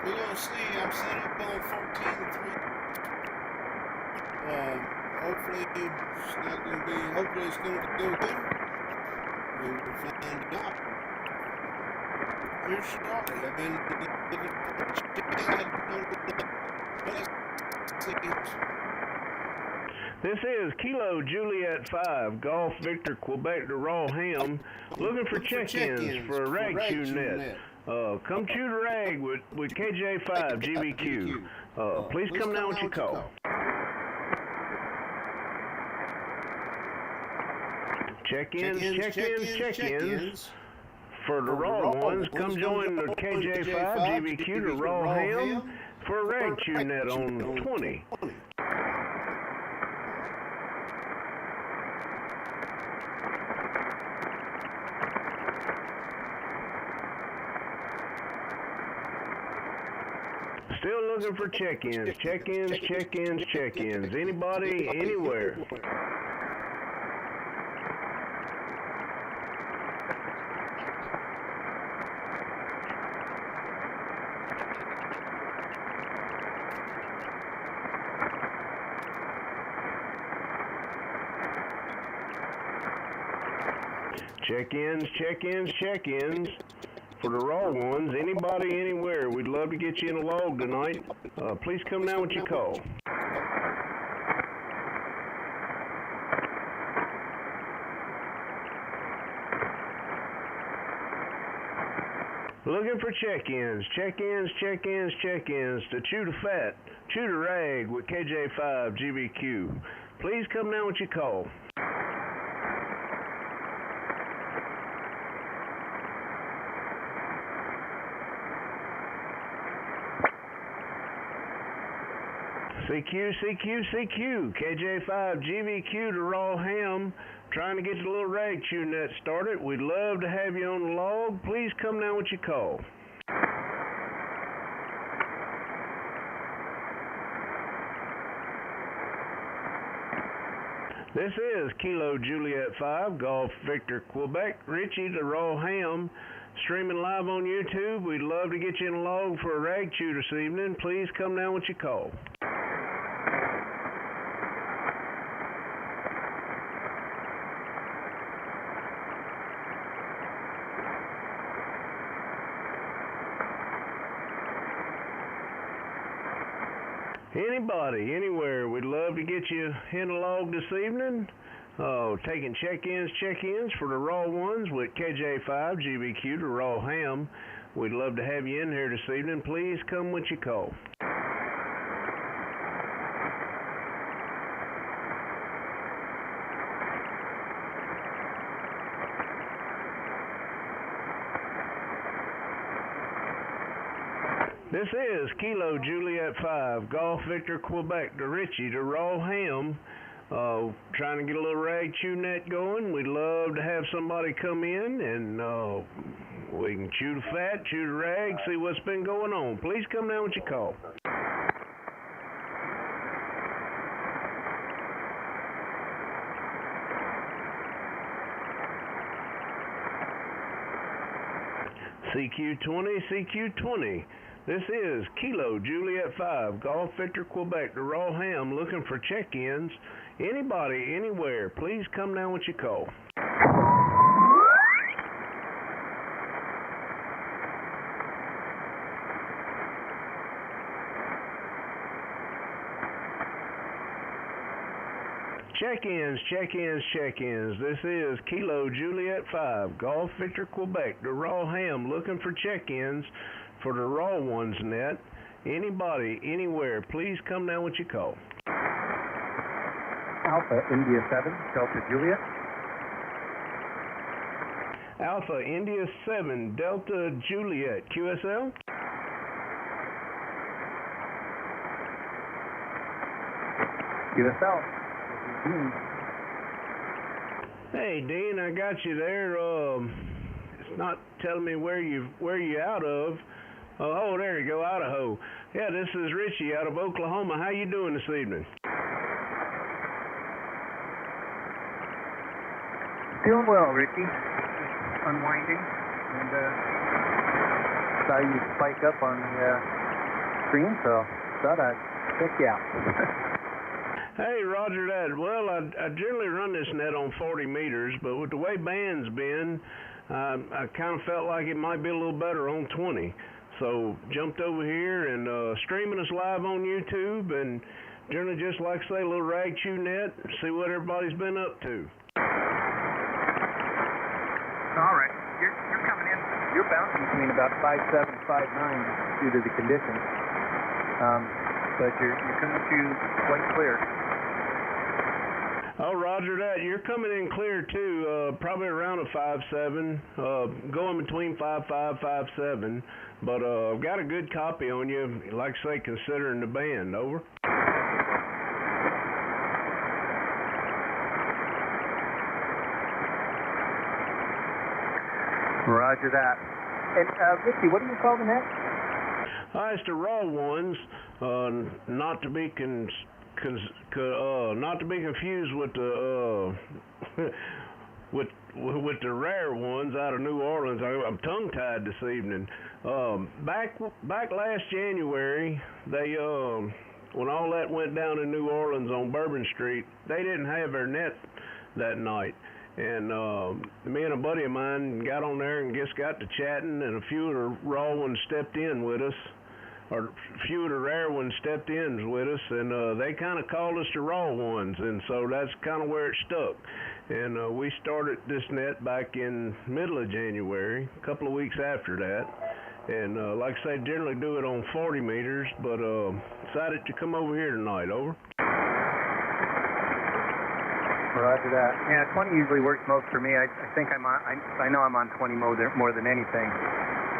We're going to see. I'm set up on 14-3. Hopefully it's not going to be. Hopefully it's going to go good. We will find out. Here's Charlie. I've been looking This is Kilo Juliet 5, Golf Victor Quebec de Rawham, looking for check-ins for a rag chew net. Come chew the rag with KJ5GVQ. Please come now with your call. Check-ins. For the raw ones, come join the KJ5GVQ to Rawham for a rag chew net on 20. Still looking for check-ins. Anybody, anywhere. Check-ins. For the raw ones, anybody, anywhere. We'd love to get you in a log tonight. Please come now with your call. Looking for check-ins to chew the fat, chew the rag with KJ5GVQ. Please come now with your call. CQ, KJ5GVQ to Rawham, trying to get the little rag chew net started. We'd love to have you on the log. Please come now with your call. This is Kilo Juliet 5, Golf Victor Quebec, Richie to Rawham, streaming live on YouTube. We'd love to get you in a log for a rag chew this evening. Please come now with your call. Anybody, anywhere, we'd love to get you in a log this evening. Taking check-ins for the raw ones with KJ5GVQ to Rawham. We'd love to have you in here this evening. Please come with your call. This is Kilo Juliet 5, Golf Victor Quebec to Richie to Rawham. Trying to get a little rag chew net going. We'd love to have somebody come in and we can chew the fat, chew the rag, see what's been going on. Please come down with your call. CQ20. This is Kilo Juliet 5, Golf Victor Quebec to Rawham, looking for check-ins. Anybody, anywhere, please come down with your call. Check-ins. This is Kilo Juliet 5, Golf Victor Quebec to Rawham, looking for check-ins for the raw ones net. Anybody, anywhere, please come down with your call. Alpha India 7, Delta Juliet. Alpha India 7, Delta Juliet, QSL. QSL. Hey Dean, I got you there. It's not telling me where you out of. Oh, there you go, Idaho. Yeah, this is Richie out of Oklahoma. How you doing this evening? Doing well, Ricky. Unwinding, and saw you spike up on the screen, so thought I'd check you out. Hey, roger that. Well, I generally run this net on 40 meters, but with the way band's been, I kind of felt like it might be a little better on 20. So jumped over here and streaming us live on YouTube, and generally just like I say, a little rag chew net, see what everybody's been up to. All right, you're coming in. You're bouncing between about 5.7 and 5.9 due to the conditions, but you're coming through quite clear. Oh, roger that. You're coming in clear too, probably around a 5.7, going between 5.5, 5.7. But I've got a good copy on you, like I say, considering the band. Over. Roger that. And Ricky, what do you call the net? It's the raw ones, not to be not to be confused with the with the rare ones out of New Orleans. I'm tongue-tied this evening. Back last January, they when all that went down in New Orleans on Bourbon Street, they didn't have their net that night. And me and a buddy of mine got on there and just got to chatting, and a few of the raw ones stepped in with us, or a few of the rare ones stepped in with us, and they kind of called us the raw ones, and so that's kind of where it stuck. And we started this net back in middle of January, a couple of weeks after that. And like I say, generally do it on 40 meters, but decided to come over here tonight. Over. Roger that. Yeah, 20 usually works most for me. I think I'm on. I know I'm on 20 mode more than anything.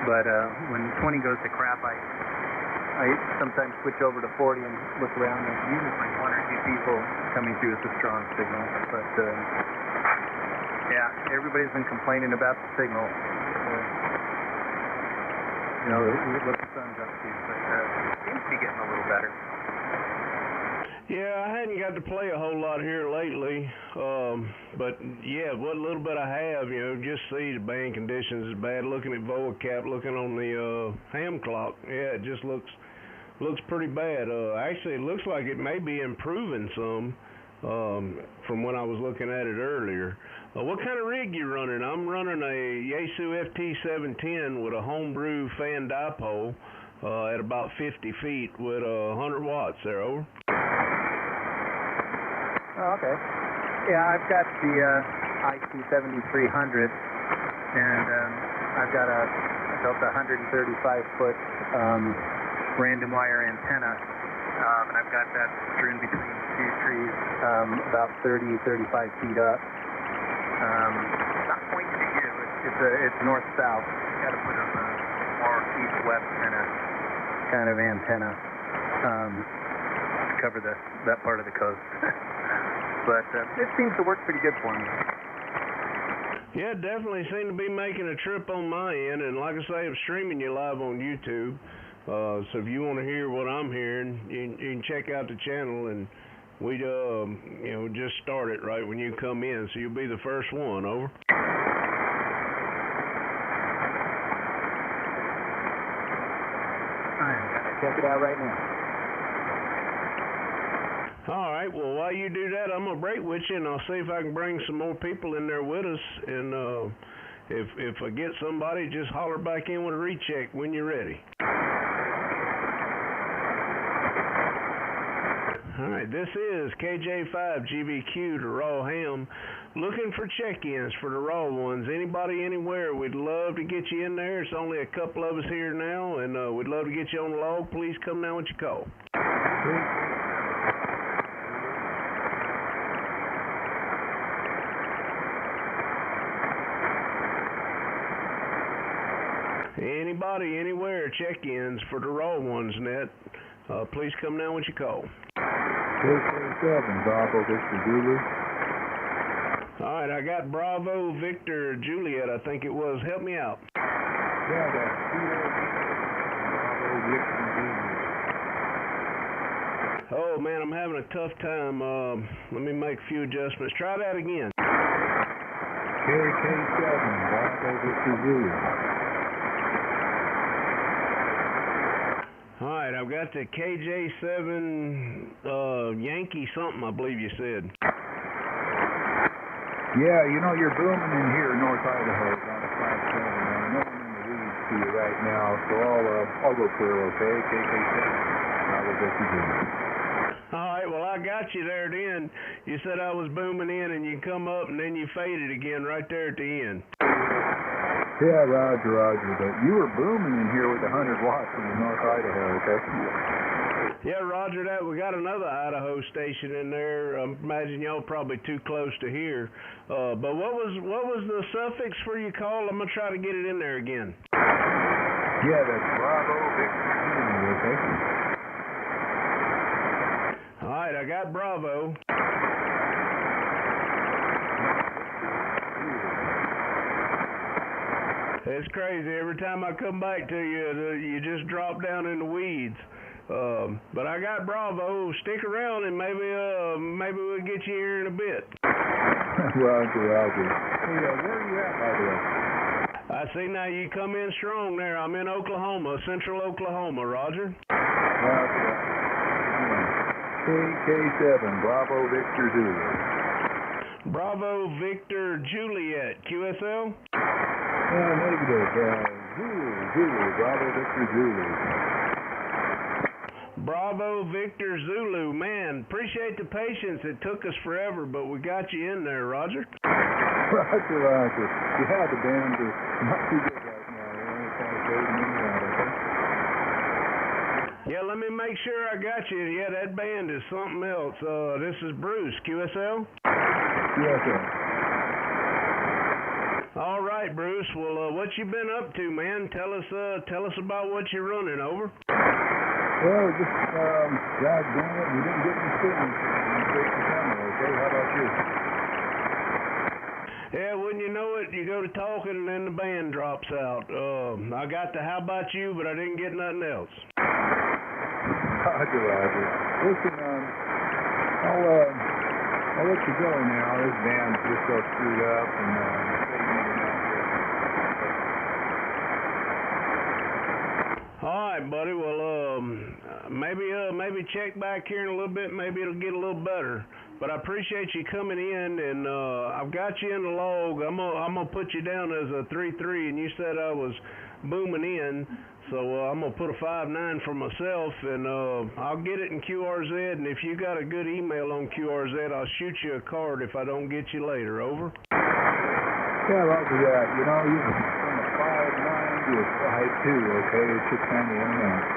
But when 20 goes to crap, I sometimes switch over to 40 and look around. And usually like one or two people coming through with a strong signal. But yeah, everybody's been complaining about the signal. You know what the sun's up to, but it seems to be getting a little better. Yeah, I hadn't got to play a whole lot here lately, but yeah, what little bit I have, just see the band conditions is bad. Looking at VoiceCap, looking on the ham clock, yeah, it just looks pretty bad. Actually, it looks like it may be improving some from when I was looking at it earlier. What kind of rig you running? I'm running a Yaesu FT710 with a homebrew fan dipole at about 50 feet with 100 watts there. Over. Oh, okay. Yeah, I've got the IC7300, and I've got built a 135-foot random wire antenna, and I've got that strewn between two trees, about 30, 35 feet up. Not pointing at you. It's north-south. Got to put up a more east-west kind of antenna to cover that part of the coast. But it seems to work pretty good for me. Yeah, definitely seem to be making a trip on my end, and like I say, I'm streaming you live on YouTube. So if you want to hear what I'm hearing, you can check out the channel, and we just started right when you come in, so you'll be the first one. Over. I'm gonna check it out right now. All right, well, while you do that, I'm going to break with you, and I'll see if I can bring some more people in there with us. And if I get somebody, just holler back in with a recheck when you're ready. All right, this is KJ5GVQ, the raw ham, looking for check-ins for the raw ones. Anybody, anywhere, we'd love to get you in there. It's only a couple of us here now, and we'd love to get you on the log. Please come now with your call. Anybody, anywhere, check-ins for the raw ones net. Please come now with your call. KJ7, Bravo, Victor, Juliet. All right, I got Bravo, Victor, Juliet, I think it was. Help me out. Yeah, I got Bravo, Victor, Juliet. Oh, man, I'm having a tough time. Let me make a few adjustments. Try that again. KJ7, Bravo, Victor, Juliet. All right, I've got the KJ7 Yankee something, I believe you said. Yeah, you know, you're booming in here in North Idaho on a 5-7. I know I'm in the weeds to you right now, so I'll go clear, okay? KK7, Bravo Victor Zulu. All right, well, I got you there then. You said I was booming in, and you come up, and then you faded again right there at the end. Yeah, Roger, but you were booming in here with 100 watts in North Idaho, okay? Yeah, Roger that. We got another Idaho station in there. I imagine y'all probably too close to hear. But what was the suffix for your call? I'm gonna try to get it in there again. Yeah, that's Bravo Victor Zulu, okay? All right, I got Bravo. It's crazy. Every time I come back to you, you just drop down in the weeds. But I got Bravo. Stick around and maybe we'll get you here in a bit. Roger. Hey, where are you at, by the way? I see now you come in strong there. I'm in Oklahoma, central Oklahoma, Roger. Roger. KK7, Bravo Victor Zulu. Bravo Victor Juliet, QSL? Negative. Zulu, Bravo Victor Zulu. Bravo Victor Zulu. Man, appreciate the patience. It took us forever, but we got you in there, Roger. Roger. Yeah, the band is not too good right now. They're only kind of fading in and out, okay? Yeah, let me make sure I got you. Yeah, that band is something else. This is Bruce, QSL? Yes, sir. All right, Bruce. Well, what you been up to, man? Tell us about what you're running. Over. Well, just God damn it, we didn't get any signals. Okay, how about you? Yeah, wouldn't you know it, you go to talking and then the band drops out. I got the how about you, but I didn't get nothing else. Roger. Listen, I'll let you go now. This band's just so screwed up and All right, buddy. Well, maybe check back here in a little bit. Maybe it'll get a little better. But I appreciate you coming in, and I've got you in the log. I'm gonna put you down as a 3-3, and you said I was booming in, so I'm gonna put a 5-9 for myself, and I'll get it in QRZ. And if you got a good email on QRZ, I'll shoot you a card if I don't get you later. Over. Yeah, Roger that. You know, you from a 5-9 to a 5-2, okay? It's just kind of in and out.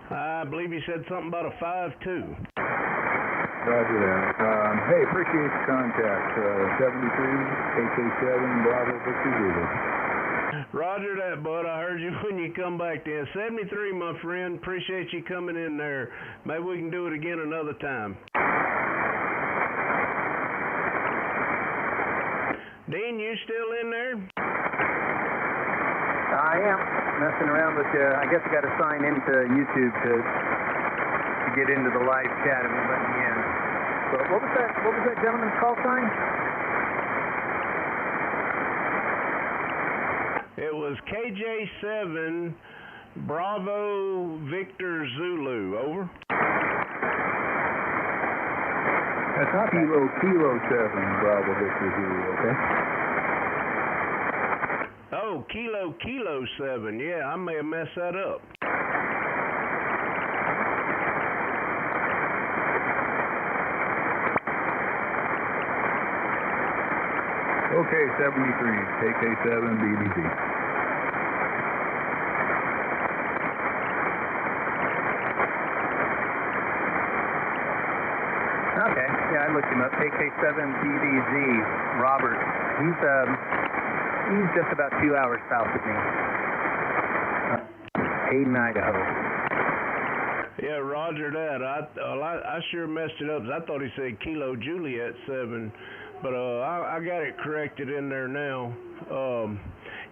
I believe you said something about a 5-2. Roger that. Hey, appreciate the contact. 73, KK7, Bravo Victor Zulu. Roger that, bud. I heard you when you come back then. 73, my friend. Appreciate you coming in there. Maybe we can do it again another time. Dean, you still in there? I am messing around with you. I guess I got to sign into YouTube to get into the live chat. It won't let me in. But what was that gentleman's call sign? It was KJ7 Bravo Victor Zulu. Over. That's not Kilo 7, Bravo Victor Zulu, okay? Oh, Kilo 7. Yeah, I may have messed that up. Okay, 73, KK7, BBC. Okay, yeah, I looked him up. KK7BVZ, Robert. He's just about 2 hours south of me. Hayden, Idaho. Yeah, Roger that. I sure messed it up. I thought he said Kilo Juliet 7, but I got it corrected in there now.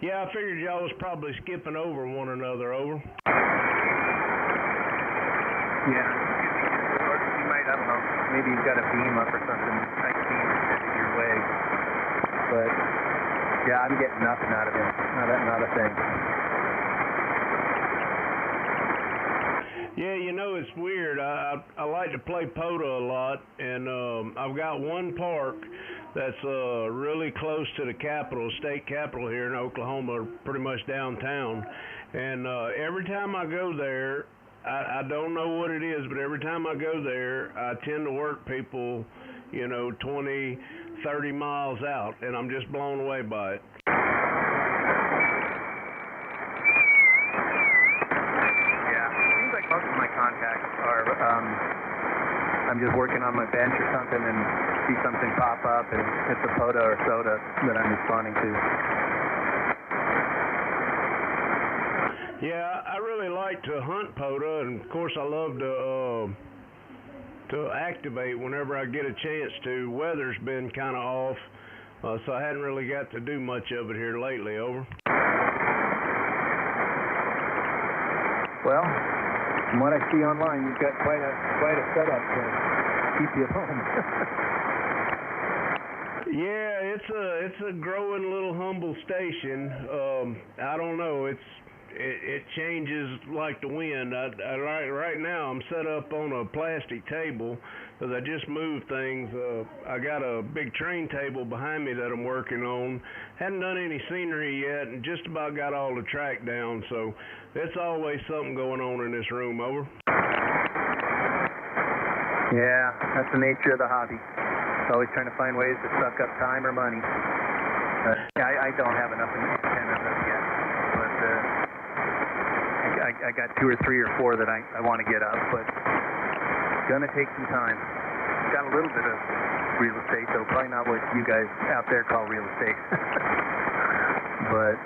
Yeah, I figured y'all was probably skipping over one another. Over. Yeah. Or he might, I don't know, maybe he's got a beam up or something. I can headed your way. But Yeah, I'm getting nothing out of him. Not a thing. Yeah, you know, it's weird. I like to play POTA a lot, and I've got one park that's really close to the capital, state capital here in Oklahoma, pretty much downtown. And every time I go there, I don't know what it is, but every time I go there, I tend to work people, you know, 20, 30 miles out, and I'm just blown away by it. Most of my contacts are, I'm just working on my bench or something and see something pop up and it's a POTA or SOTA that I'm responding to. Yeah, I really like to hunt POTA, and of course I love to activate whenever I get a chance to. Weather's been kind of off, so I hadn't really got to do much of it here lately. Over. Well, from what I see online, you've got quite a setup to keep you at home. Yeah, it's a growing little humble station. I don't know, it changes like the wind. Right now I'm set up on a plastic table because I just moved things. I got a big train table behind me that I'm working on. Hadn't done any scenery yet, and just about got all the track down. So it's always something going on in this room. Over. Yeah, that's the nature of the hobby. Always trying to find ways to suck up time or money. I don't have enough antennas up yet, but I got 2 or 3 or 4 that I want to get up, but it's gonna take some time. Got a little bit of real estate, though probably not what you guys out there call real estate. But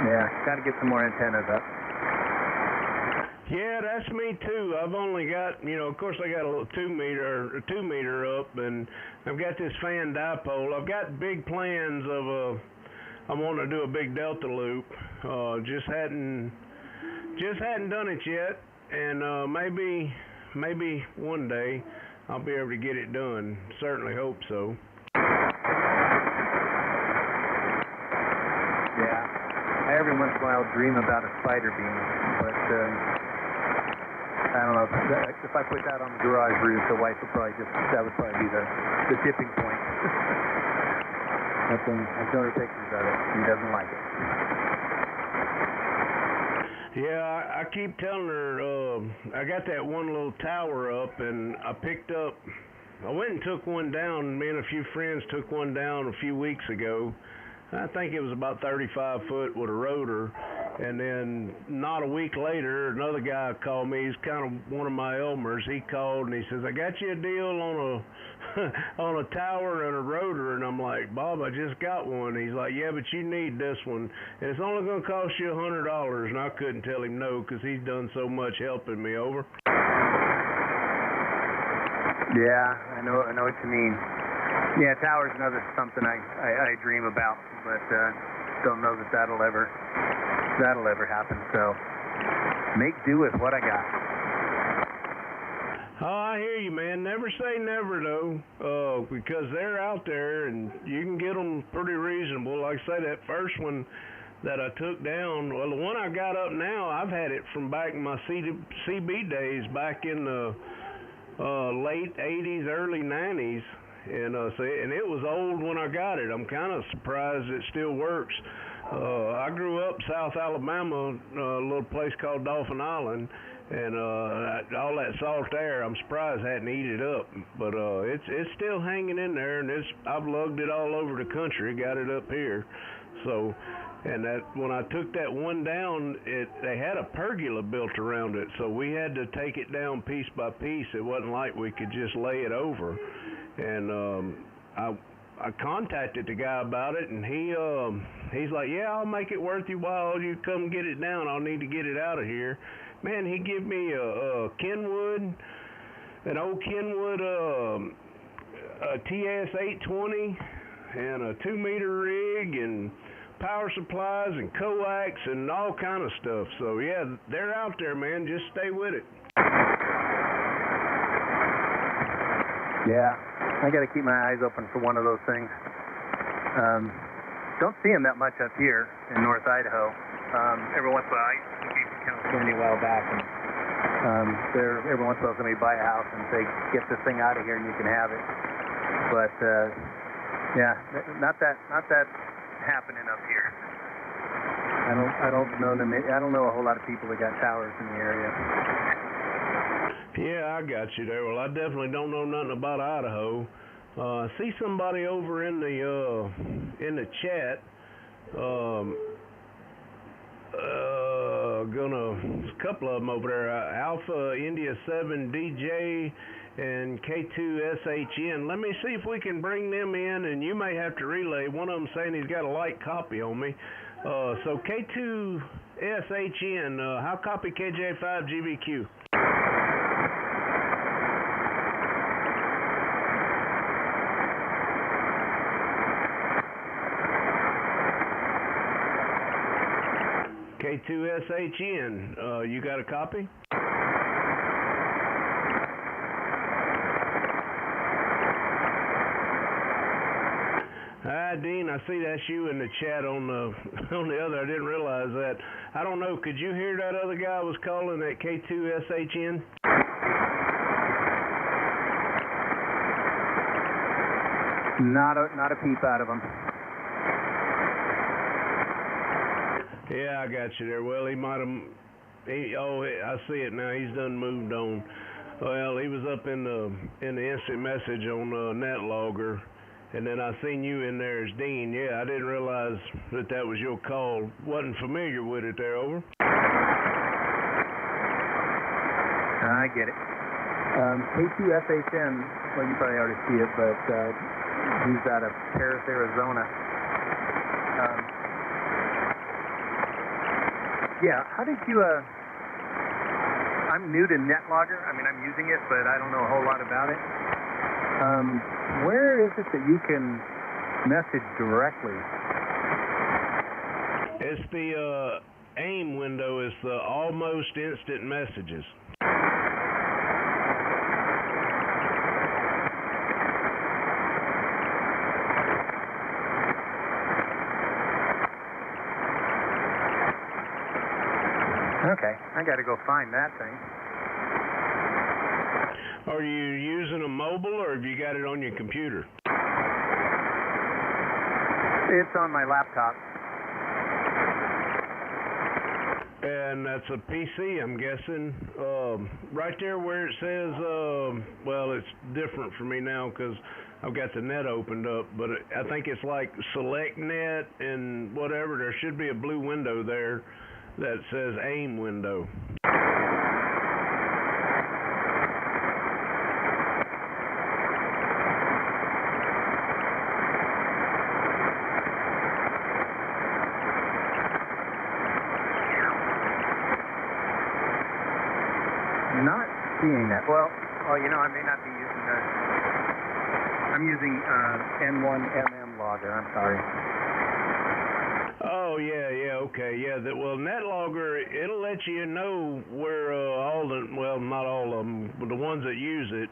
yeah, got to get some more antennas up. Yeah, that's me too. I've only got, you know, of course I got a little 2 meter up, and I've got this fan dipole. I've got big plans of I want to do a big delta loop. Just hadn't done it yet, and maybe one day I'll be able to get it done. Certainly hope so. Yeah, I every once in a while dream about a spider beam, but I don't know. If I put that on the garage roof, the wife would probably that would probably be the tipping point. I've shown her pictures of it. She doesn't like it. Yeah, I keep telling her, I got that one little tower up, and I went and took one down. Me and a few friends took one down a few weeks ago. I think it was about 35 foot with a rotor. And then not a week later, another guy called me. He's kind of one of my Elmers. He called and he says, I got you a deal on a tower and a rotor. And I'm like, Bob, I just got one. He's like, yeah, but you need this one. And it's only going to cost you $100. And I couldn't tell him no because he's done so much helping me. Over. Yeah, I know what you mean. Yeah, tower's something I dream about, but don't know that that'll ever happen. So make do with what I got. Oh, I hear you, man. Never say never, though, because they're out there and you can get them pretty reasonable. Like I say, that first one that I took down, well, the one I got up now, I've had it from back in my CB days, back in the late 80s, early 90s. And it was old when I got it. I'm kind of surprised it still works. I grew up South Alabama, a little place called Dolphin Island, and all that salt air, I'm surprised I hadn't eaten it up. But it's still hanging in there, and I've lugged it all over the country, got it up here. So, and that when I took that one down, they had a pergola built around it, so we had to take it down piece by piece. It wasn't like we could just lay it over. And I contacted the guy about it, and he's like, yeah, I'll make it worth your while. You come get it down. I'll need to get it out of here. Man, he give me a Kenwood, an old Kenwood TS-820, and a 2 meter rig, and power supplies, and coax, and all kind of stuff. So yeah, they're out there, man. Just stay with it. Yeah, I got to keep my eyes open for one of those things. don't see them that much up here in North Idaho. Every once in a while, I came to California a while back, and every once in a while somebody buy a house and say, get this thing out of here and you can have it. But yeah, not that happening up here. I don't know a whole lot of people that got towers in the area. Yeah, I got you there. Well, I definitely don't know nothing about Idaho. I see somebody over in the chat. A couple of them over there. Alpha India 7 DJ and K2SHN. Let me see if we can bring them in, and you may have to relay. One of them saying he's got a light copy on me. So K2SHN, how copy KJ5GVQ? K2SHN, you got a copy? Hi, Dean. I see that's you in the chat on the other. I didn't realize that. I don't know. Could you hear that other guy was calling at K2SHN? Not a peep out of him. Yeah, I got you there. Well, he might have. I see it now. He's done moved on. Well, he was up in the instant message on NetLogger, and then I seen you in there as Dean. Yeah, I didn't realize that was your call. Wasn't familiar with it there. Over. I get it. K2FHN. Well, you probably already see it, but he's out of Paris, Arizona. Yeah, how did you, I'm new to NetLogger. I mean, I'm using it, but I don't know a whole lot about it. Where is it that you can message directly? It's the AIM window. It's the almost instant messages. Okay, I got to go find that thing. Are you using a mobile, or have you got it on your computer? It's on my laptop. And that's a PC, I'm guessing. Right there where it says, well, it's different for me now because I've got the net opened up, but I think it's like Select Net and whatever. There should be a blue window there that says AIM window. Not seeing that. Well, you know, I may not be using the. I'm using N1MM logger. I'm sorry. Oh yeah, okay, yeah. Well, NetLogger, it'll let you know where all the, well, not all of them, but the ones that use it,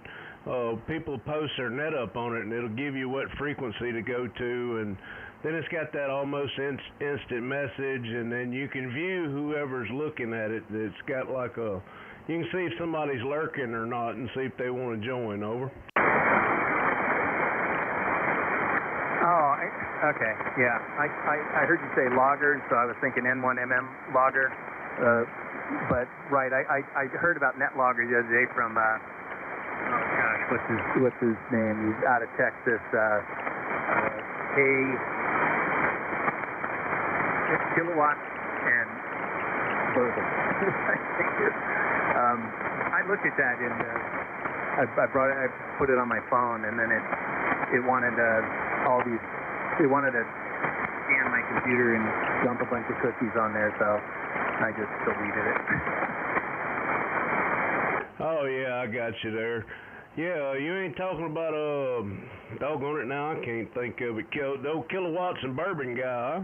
people post their net up on it, and it'll give you what frequency to go to, and then it's got that almost instant message, and then you can view whoever's looking at it. It's got like a, you can see if somebody's lurking or not, and see if they want to join. Over. Oh, okay, yeah. I heard you say logger, so I was thinking N1MM logger. But right, I heard about NetLogger the other day from oh gosh, what's his name? He's out of Texas. Kilowatt and bourbon. I looked at that and I put it on my phone, and then it wanted all these. It wanted to scan my computer and dump a bunch of cookies on there, so I just deleted it. Oh yeah, I got you there. Yeah, you ain't talking about doggone it now. I can't think of it. The old Kilowatts and bourbon guy, huh?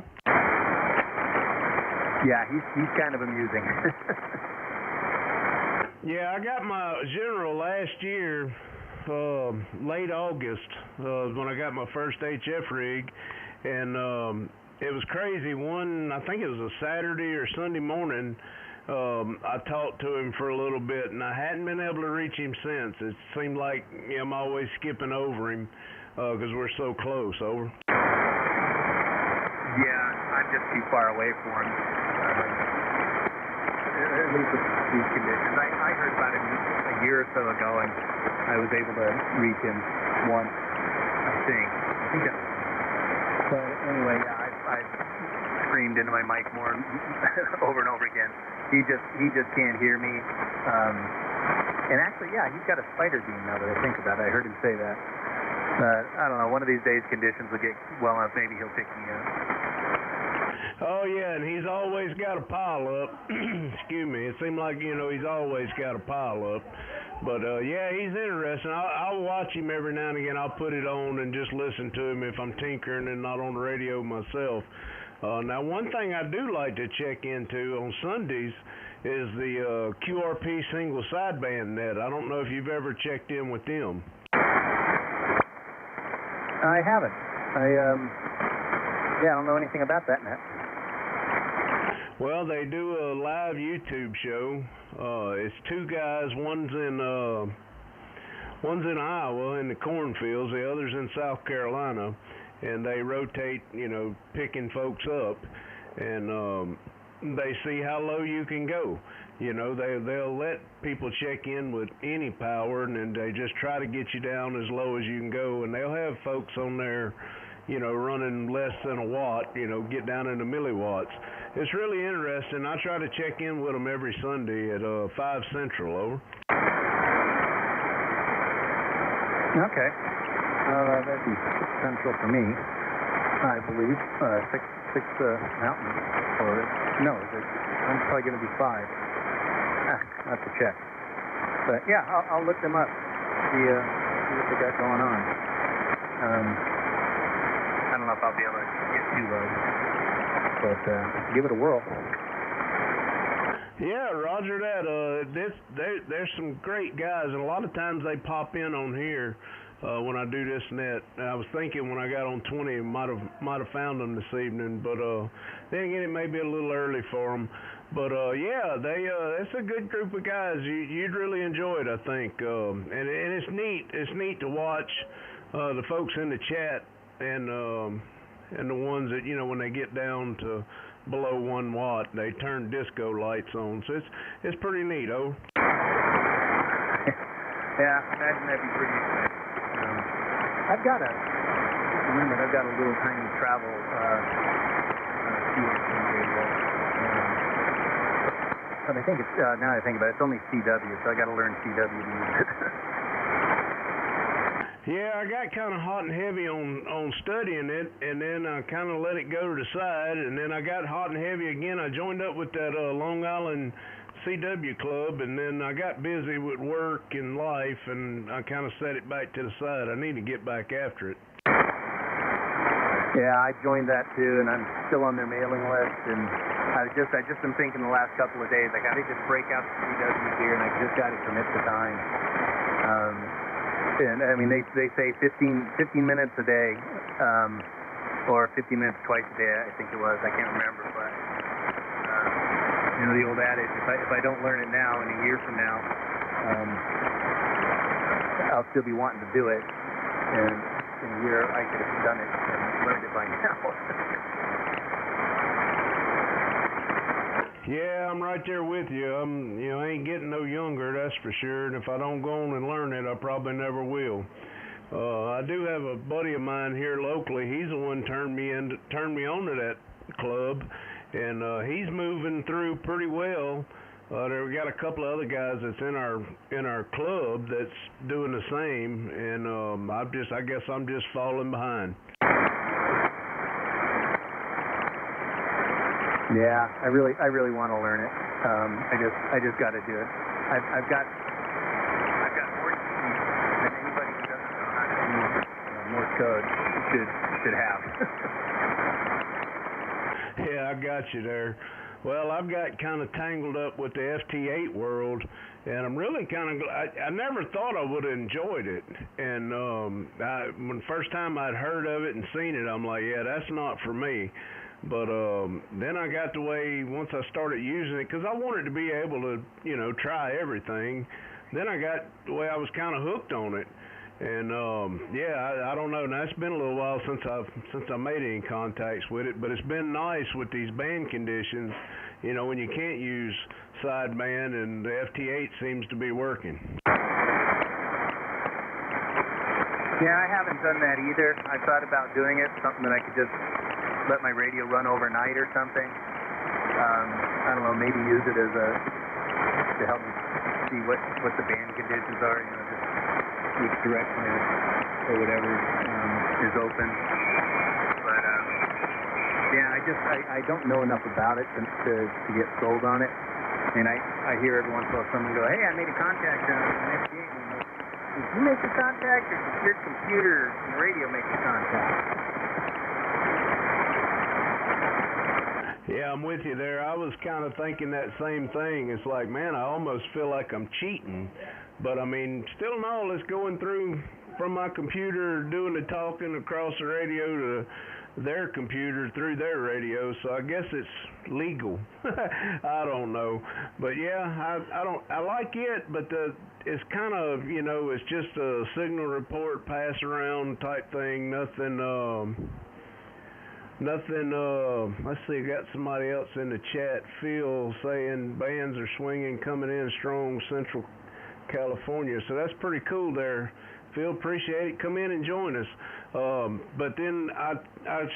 Yeah, he's kind of amusing. Yeah, I got my General last year, late August, when I got my first HF rig, and it was crazy. I think it was a Saturday or Sunday morning. I talked to him for a little bit, and I hadn't been able to reach him since. It seemed like I'm always skipping over him because we're so close. Over. Yeah, I'm just too far away for him. At least with these conditions. I heard about him a year or so ago, and I was able to reach him once, I think that was. But anyway, I screamed into my mic more over and over again. He just can't hear me. And actually, yeah, he's got a spider beam now that I think about it. I heard him say that. But I don't know, one of these days conditions will get well enough, maybe he'll pick me up. Oh, yeah, and he's always got a pile up. Excuse me. It seemed like, he's always got a pile up. But, yeah, he's interesting. I'll watch him every now and again. I'll put it on and just listen to him if I'm tinkering and not on the radio myself. Now, one thing I do like to check into on Sundays is the QRP single sideband net. I don't know if you've ever checked in with them. I haven't. I don't know anything about that net. Well, they do a live YouTube show. It's two guys. One's in Iowa in the cornfields. The other's in South Carolina, and they rotate, picking folks up, and they see how low you can go. They'll let people check in with any power, and then they just try to get you down as low as you can go. And they'll have folks on there, running less than a watt, get down into milliwatts. It's really interesting. I try to check in with them every Sunday at 5 Central, over. Okay. That'd be 6 Central for me, I believe. 6 Mountain. Or, no, I'm probably going to be 5. I'll have to check. But, yeah, I'll look them up, see what they got going on. I don't know if I'll be able to get too low, but give it a whirl. Yeah, roger that. There's some great guys, and a lot of times they pop in on here when I do this net. I was thinking when I got on 20, might have found them this evening, but then again, it may be a little early for them. But yeah, it's a good group of guys. You'd really enjoy it, I think. And it's neat. It's neat to watch the folks in the chat and the ones that when they get down to below 1 watt, they turn disco lights on. So it's pretty neat, oh. Yeah, I imagine that'd be pretty exciting. I've got a little tiny travel but I think it's now that I think about it, it's only CW, so I got to learn CW to use it. Yeah, I got kind of hot and heavy on studying it, and then I kind of let it go to the side, and then I got hot and heavy again. I joined up with that Long Island CW club, and then I got busy with work and life, and I kind of set it back to the side. I need to get back after it. Yeah, I joined that too, and I'm still on their mailing list, and I just been thinking the last couple of days, I got to just break out the CW gear, and I just got to commit the time. And I mean, they say 15 minutes a day, or 15 minutes twice a day, I think it was. I can't remember, but the old adage: if I don't learn it now, in a year from now, I'll still be wanting to do it. And in a year, I could have done it and learned it by now. Yeah, I'm right there with you. I ain't getting no younger, that's for sure. And if I don't go on and learn it, I probably never will. I do have a buddy of mine here locally. He's the one turned me on to that club, and he's moving through pretty well. We got a couple of other guys that's in our club that's doing the same, and I guess I'm just falling behind. Yeah, I really want to learn it. I just got to do it. I've got more keys than anybody who doesn't know how to use Morse code should have. Yeah, I got you there. Well, I've got kind of tangled up with the FT8 world, and I'm really kind of I never thought I would have enjoyed it. And when the first time I'd heard of it and seen it, I'm like, yeah, that's not for me. But then I got the way, once I started using it, because I wanted to be able to, you know, try everything. Then I got the way I was kind of hooked on it. And yeah, I don't know. Now it's been a little while since I made any contacts with it, but it's been nice with these band conditions. You know, when you can't use sideband, and the FT8 seems to be working. Yeah, I haven't done that either. I thought about doing it, something that I could just let my radio run overnight or something. I don't know, maybe use it as to help me see what the band conditions are. You know, just which direction or whatever is open. But yeah, I don't know enough about it to get sold on it. And I hear every once in a while someone go, "Hey, I made a contact on an FT8." Did you make the contact, or did your computer and radio make the contact? Yeah, I'm with you there. I was kind of thinking that same thing. It's like, man, I almost feel like I'm cheating. But, I mean, still and all, it's going through from my computer, doing the talking across the radio to their computer through their radio. So I guess it's legal. I don't know. But, yeah, I like it, but it's kind of, you know, it's just a signal report, pass around type thing. Let's see, got somebody else in the chat, Phil, saying bands are swinging, coming in strong, Central California. So that's pretty cool there. Phil, appreciate it. Come in and join us. But then I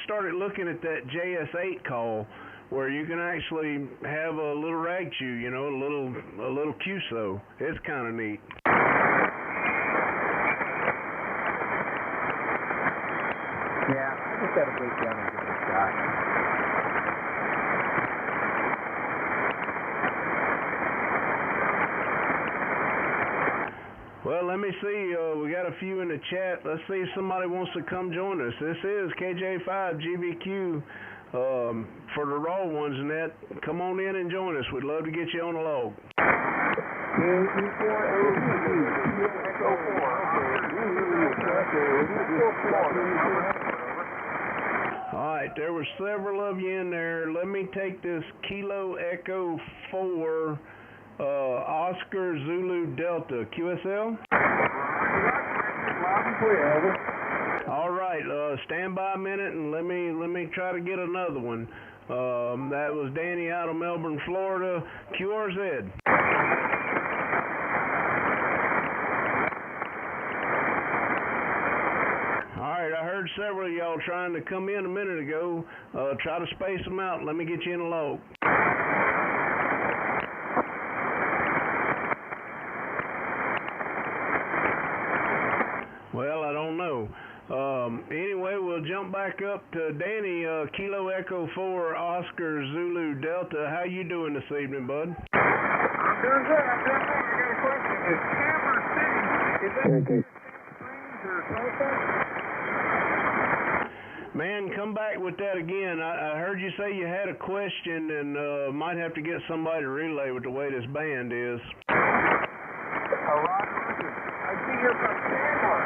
started looking at that JS8 call, where you can actually have a little rag chew, you know, a little QSO. It's kind of neat. Yeah, I just got to break down and give it a shot. Well, let me see. We got a few in the chat. Let's see if somebody wants to come join us. This is KJ5GVQ for the raw ones, Net. Come on in and join us. We'd love to get you on the log. All right, there were several of you in there. Let me take this Kilo Echo 4 Oscar Zulu Delta QSL. All right, stand by a minute and let me try to get another one. That was Danny out of Melbourne, Florida. QRZ. All right, I heard several of y'all trying to come in a minute ago. Try to space them out. Let me get you in a log. Well, I don't know. Anyway, we'll jump back up to Danny, Kilo Echo 4 Oscar Zulu Delta. How you doing this evening, bud? I'm doing good. I got a question. Is Camber City, is that Springs or Tulsa? Man, come back with that again. I heard you say you had a question, and might have to get somebody to relay with the way this band is. Roger. I see you're from Chandler.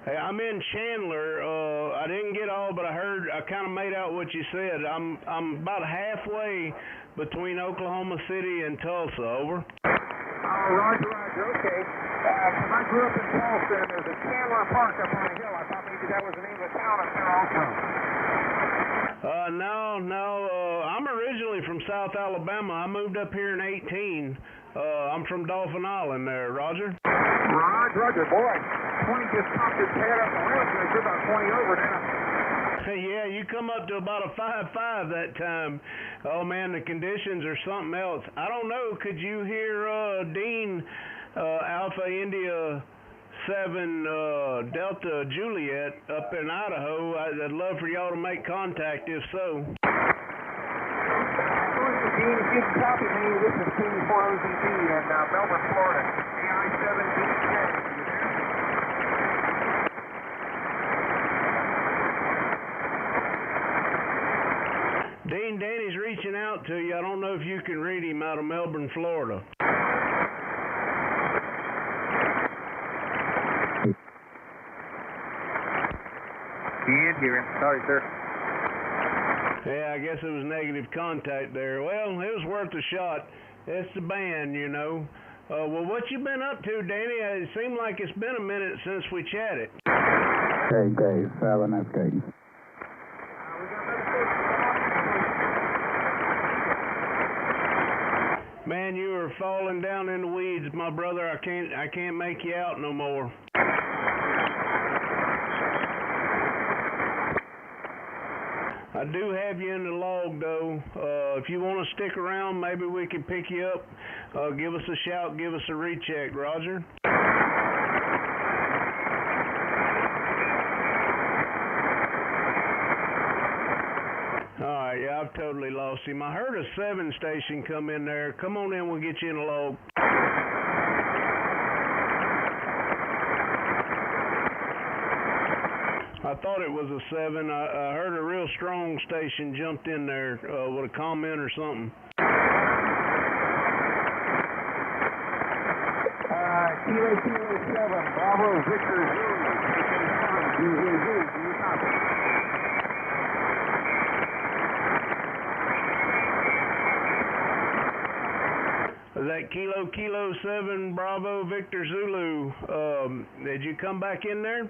Hey, I'm in Chandler. I didn't get all, but I kind of made out what you said. I'm about halfway between Oklahoma City and Tulsa. Over. Roger. Okay. Because I grew up in Tulsa, and there's a Chandler Park up on the hill. I thought maybe that was the name of the town up there also. No. I'm originally from South Alabama. I moved up here in 18. I'm from Dolphin Island there, Roger. Roger, boy. 20 just popped his head up the rim, so you're about 20 over now. Yeah, you come up to about a 5.5 that time. Oh, man, the conditions are something else. I don't know. Could you hear Dean Alpha India 7 Delta Juliet up in Idaho? I'd love for y'all to make contact if so. Dean, if you can copy me, this is KJ5GVQ in Melbourne, Florida. AI7DK. Danny's reaching out to you. I don't know if you can read him out of Melbourne, Florida. Can't hear him. Sorry, sir. Yeah, I guess it was negative contact there. Well, it was worth a shot. It's the band, you know. Well, what you been up to, Danny? It seemed like it's been a minute since we chatted. KJ5GVQ. Man, you are falling down in the weeds, my brother. I can't make you out no more. I do have you in the log, though. If you want to stick around, maybe we can pick you up. Give us a shout, give us a recheck, Roger. All right, yeah, I've totally lost him. I heard a 7 station come in there. Come on in, we'll get you in the log. I thought it was a 7. I heard a real strong station jumped in there with a comment or something. Kilo 7, Bravo Victor Zulu, KJ5GVQ, do you copy? Is that Kilo 7, Bravo Victor Zulu? Did you come back in there?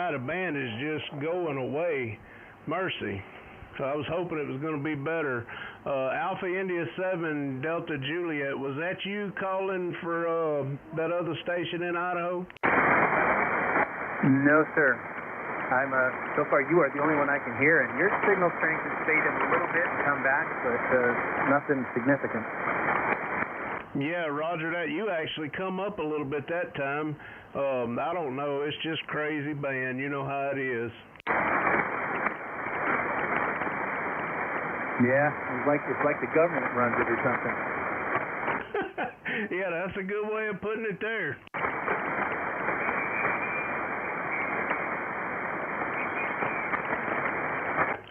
The band is just going away. Mercy. So I was hoping it was going to be better. Alpha India 7, Delta Juliet, was that you calling for that other station in Idaho? No, sir. I'm so far you are the only one I can hear, and your signal strength has faded a little bit and come back, but nothing significant. Yeah, Roger that. You actually come up a little bit that time. I don't know. It's just crazy band. You know how it is. Yeah, it's like the government runs it or something. Yeah, that's a good way of putting it there.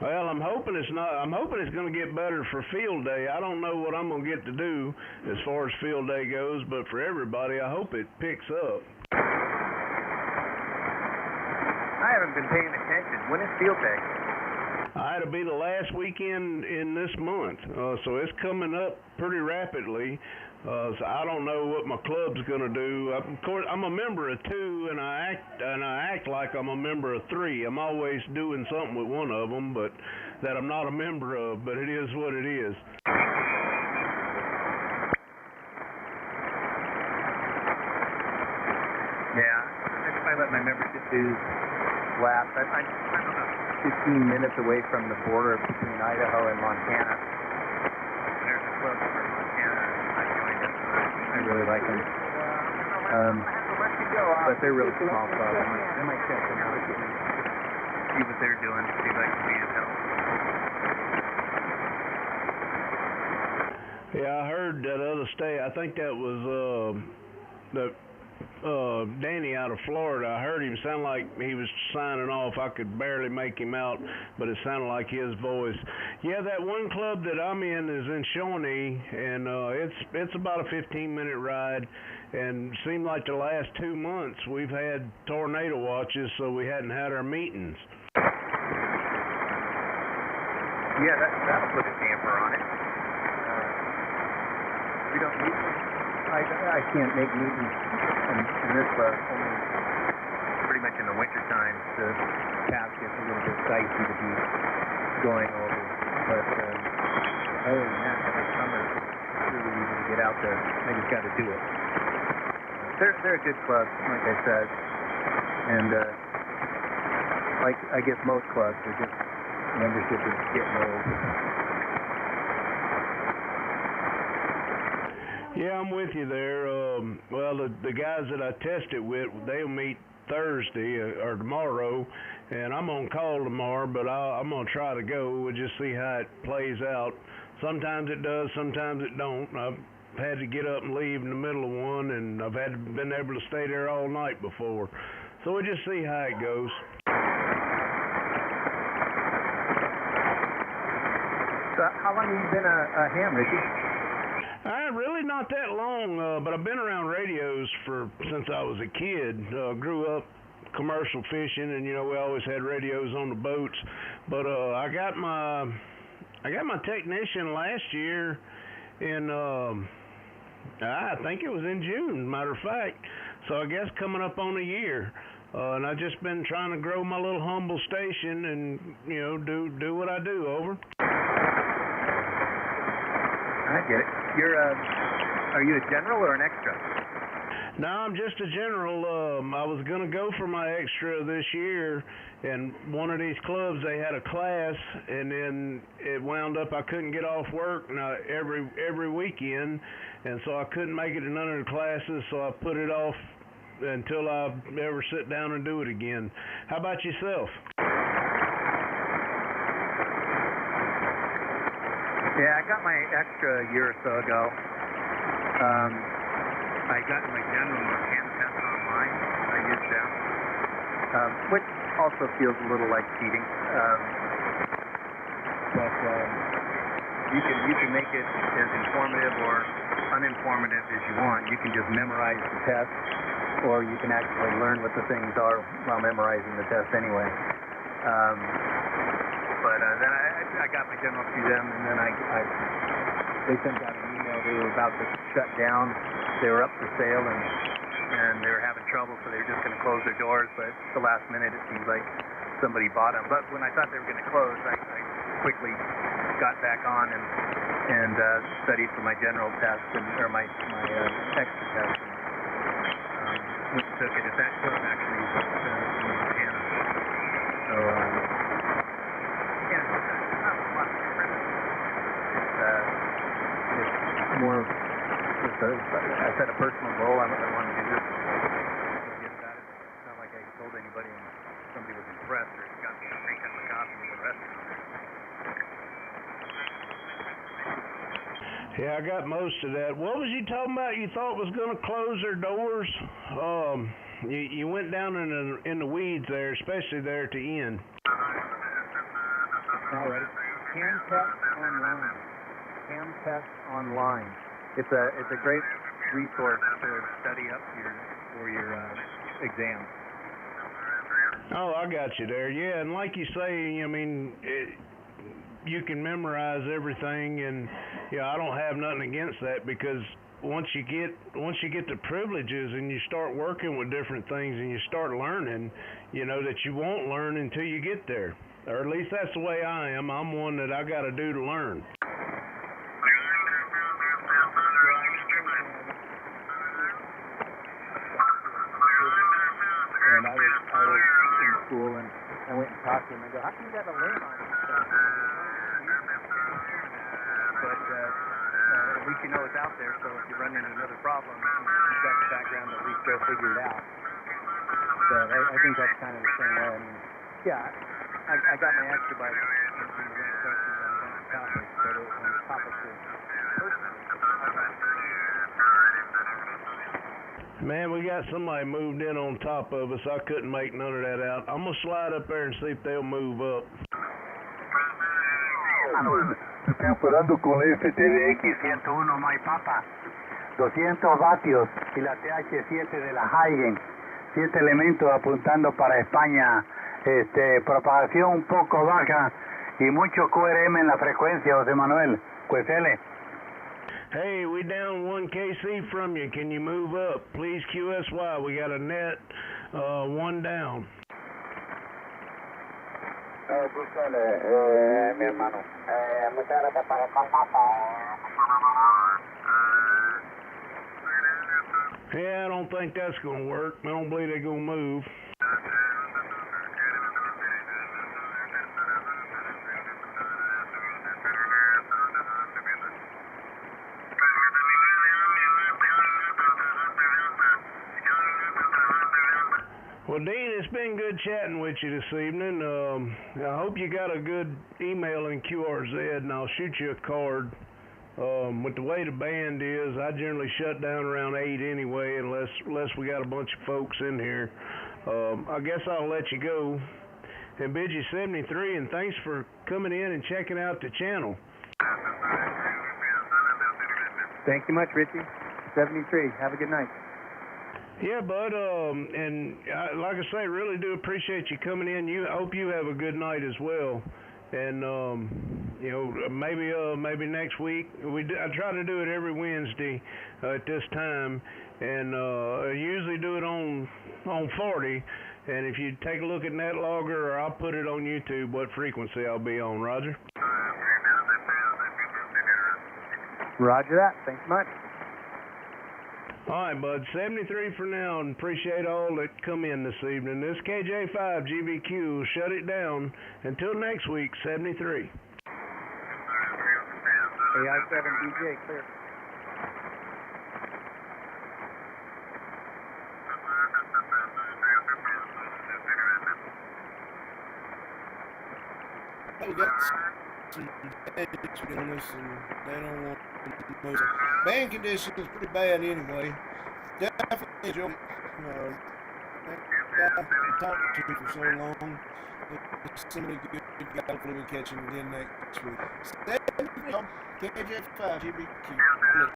Well, I'm hoping it's not. I'm hoping it's going to get better for field day. I don't know what I'm going to get to do as far as field day goes, but for everybody, I hope it picks up. I haven't been paying attention. When is field day? It'll be the last weekend in this month, so it's coming up pretty rapidly. So I don't know what my club's going to do. Of course, I'm a member of 2, and I act like I'm a member of 3. I'm always doing something with one of them, but that I'm not a member of. But it is what it is. Yeah, I let my membership dues lapse. I'm about 15 minutes away from the border between Idaho and Montana. There's a club for Montana. I joined up. I really like them. But they're really small clubs. I might check them out. See what they're doing. See if I can be of help. Yeah, I heard that other state. I think that was Danny out of Florida. I heard him sound like he was signing off. I could barely make him out, but it sounded like his voice. Yeah, that one club that I'm in is in Shawnee, and it's about a 15-minute ride. And it seemed like the last 2 months we've had tornado watches, so we hadn't had our meetings. Yeah, that'll put a damper on it. We don't need them. I can't make meetings in this club, only pretty much in the winter time. The path gets a little bit dicey to be going over. But other than that, every summer, it's really easy to get out there. I just got to do it. They're a good club, like I said. And like I guess most clubs, they're just membership is getting old. Yeah, I'm with you there. Well, the guys that I tested with, they'll meet Thursday or tomorrow, and I'm on call tomorrow, but I'm going to try to go. We'll just see how it plays out. Sometimes it does, sometimes it don't. I've had to get up and leave in the middle of one, and I've been able to stay there all night before. So we'll just see how it goes. So how long have you been a ham, Richie? Really not that long, but I've been around radios since I was a kid. Grew up commercial fishing, and we always had radios on the boats. But I got my technician last year in I think it was in June, matter of fact. So I guess coming up on a year. And I've just been trying to grow my little humble station and do what I do. Over. I get it. Are you a general or an extra? No, I'm just a general. I was going to go for my extra this year, and one of these clubs, they had a class, and then it wound up I couldn't get off work every weekend, and so I couldn't make it to none of the classes, so I put it off until I ever sit down and do it again. How about yourself? Yeah, I got my extra a year or so ago. I got my general hand test online. I used them, which also feels a little like cheating. But you can make it as informative or uninformative as you want. You can just memorize the test, or you can actually learn what the things are while memorizing the test anyway. But then I got my general through them, and then they sent out an email. They were about to shut down. They were up for sale, and they were having trouble, so they were just going to close their doors. But at the last minute, it seems like somebody bought them. But when I thought they were going to close, I quickly got back on and studied for my general test or my extra test. And took it at that club actually in Montana. So yeah, it's not a lot different. It's more. I set a personal goal. I wanted to just get that. It's not like I told anybody and somebody was impressed or got me a free cup of coffee with the restaurant. Yeah, I got most of that. What was you talking about? You thought was going to close their doors? You went down in the weeds there, especially there at the end. All right. Ham Test Online. Ham Test Online. It's a great resource to study up for your exam. Oh, I got you there. Yeah, and like you say, I mean, you can memorize everything, and I don't have nothing against that, because once you get the privileges and you start working with different things and you start learning, that you won't learn until you get there. Or at least that's the way I am. I'm one that I got to do to learn. And I was in school, and I went and talked to him. I go, how can you got to learn all this stuff? But at least you know it's out there, so if you run into another problem, you've got the background to at least go figure it out. But I think that's kind of the same way. I mean, yeah, I got my extra by answering the right questions on different topics, but on topics of personal. Man, we got somebody moved in on top of us. I couldn't make none of that out. I'm going to slide up there and see if they'll move up. Estoy operando con la FTDX 101 My Papa, 200 vatios y la TH7 de la Huygens, 7 elementos apuntando para España, propagación un poco baja y mucho QRM en la frecuencia, José Manuel, QSL. Hey, we down 1 KC from you. Can you move up? Please QSY. We got a net, 1 down. Mi hermano. Muchas gracias por el contacto. Yeah, I don't think that's going to work. I don't believe they're going to move. Well, Dean, it's been good chatting with you this evening. I hope you got a good email in QRZ, and I'll shoot you a card. With the way the band is, I generally shut down around 8 anyway, unless we got a bunch of folks in here. I guess I'll let you go and bid you 73, and thanks for coming in and checking out the channel. Thank you much, Richie. 73. Have a good night. Yeah, bud. And like I say, really do appreciate you coming in. I hope you have a good night as well. And you know, maybe next week I try to do it every Wednesday at this time, and I usually do it on 40. And if you take a look at NetLogger, or I'll put it on YouTube what frequency I'll be on. Roger. Roger that. Thanks much. All right, bud. 73 for now, and appreciate all that come in this evening. This KJ5GVQ will shut it down until next week. 73. AI7 DJ clear. We got some band on us, and they don't want most. Band conditions is pretty bad anyway. Definitely enjoy it. I've talked to you for so long. There's so many good guys. Hopefully we'll catch him again next week. KJ5GVQ.